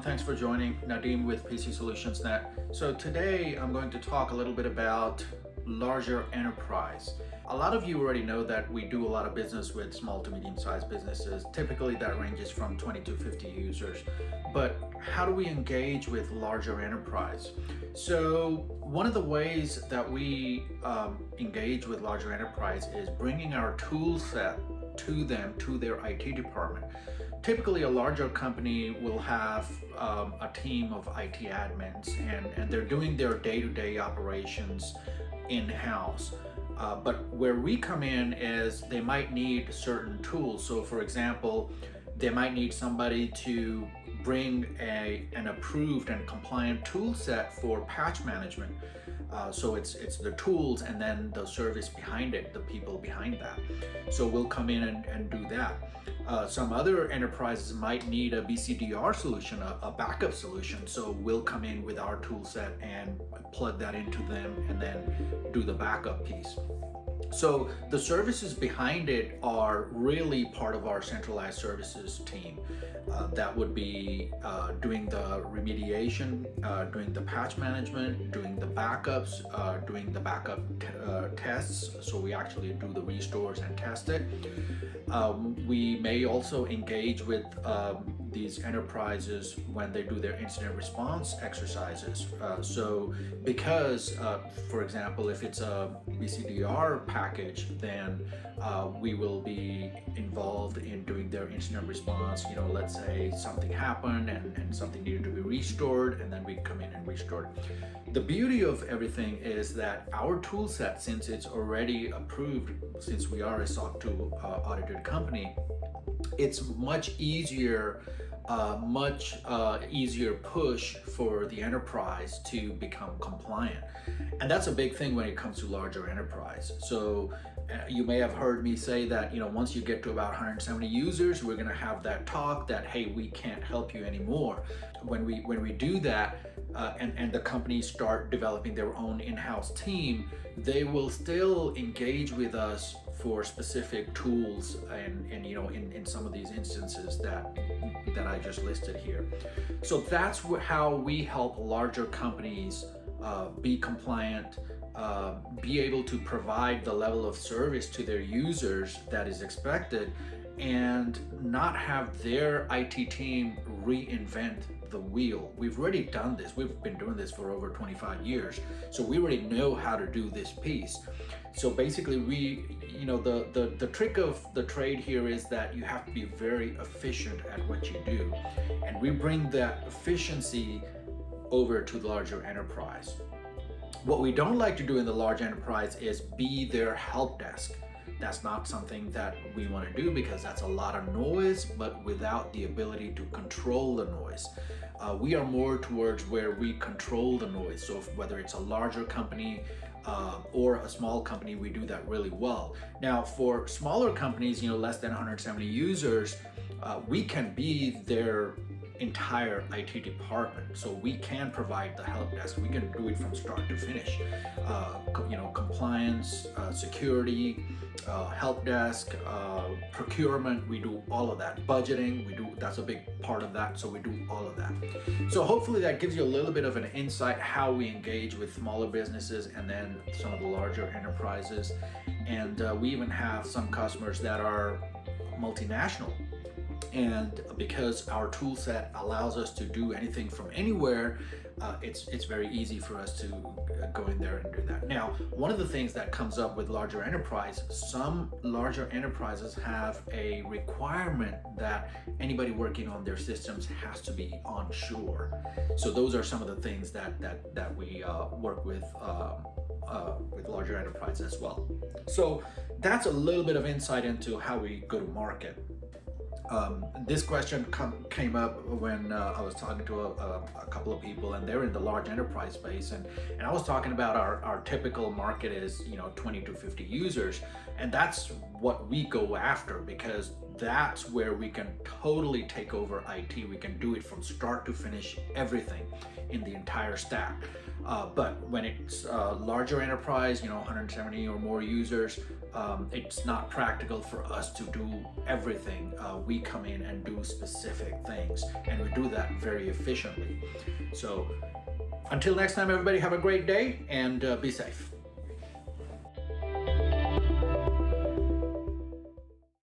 thanks for joining. Nadeem with PC.Solutions.Net. So today I'm going to talk a little bit about larger enterprise. A lot of you already know that we do a lot of business with small to medium-sized businesses. Typically that ranges from 20 to 50 users. But how do we engage with larger enterprise? So one of the ways that we engage with larger enterprise is bringing our tool set to them, to their IT department. Typically, a larger company will have a team of IT admins, and they're doing their day-to-day operations in-house. But where we come in is they might need certain tools. So for example, they might need somebody to bring an approved and compliant tool set for patch management. So it's the tools and then the service behind it, the people behind that. So we'll come in and do that. Some other enterprises might need a BCDR solution, a backup solution. So we'll come in with our tool set and plug that into them and then do the backup piece. So the services behind it are really part of our centralized services team. That would be doing the remediation, doing the patch management, doing the backups, doing the backup tests. So we actually do the restores and test it. We may also engage with these enterprises when they do their incident response exercises. So because, for example, if it's a BCDR package, then we will be involved in doing their incident response. Let's say something happened and something needed to be restored, and then we come in and restore it. The beauty of everything is that our tool set, since it's already approved, since we are a SOC 2 audited company, it's much easier push for the enterprise to become compliant. And that's a big thing when it comes to larger enterprise. So you may have heard me say that, once you get to about 170 users, we're going to have that talk that, hey, we can't help you anymore. When we do that, and the companies start developing their own in-house team, they will still engage with us for specific tools and in some of these instances that I just listed here. So that's how we help larger companies be compliant, be able to provide the level of service to their users that is expected, and not have their IT team reinvent the wheel. We've already done this. We've been doing this for over 25 years. So we already know how to do this piece. So basically the trick of the trade here is that you have to be very efficient at what you do. And we bring that efficiency over to the larger enterprise. What we don't like to do in the large enterprise is be their help desk. That's not something that we want to do because that's a lot of noise, but without the ability to control the noise. We are more towards where we control the noise. So whether it's a larger company or a small company, we do that really well. Now, for smaller companies, less than 170 users, we can be their entire IT department. So we can provide the help desk. We can do it from start to finish. Compliance, security, help desk, procurement, we do all of that. Budgeting, that's a big part of that. So we do all of that. So hopefully that gives you a little bit of an insight how we engage with smaller businesses and then some of the larger enterprises. And we even have some customers that are multinational. And because our tool set allows us to do anything from anywhere, it's very easy for us to go in there and do that. Now, one of the things that comes up with larger enterprise, some larger enterprises have a requirement that anybody working on their systems has to be onshore. So those are some of the things that we work with larger enterprise as well. So that's a little bit of insight into how we go to market. This question came up when I was talking to a couple of people, and they're in the large enterprise space, and I was talking about our typical market is 20 to 50 users, and that's what we go after because that's where we can totally take over IT. We can do it from start to finish, everything in the entire stack. But when it's larger enterprise, 170 or more users, it's not practical for us to do everything. We come in and do specific things, and we do that very efficiently. So until next time, everybody, have a great day and be safe.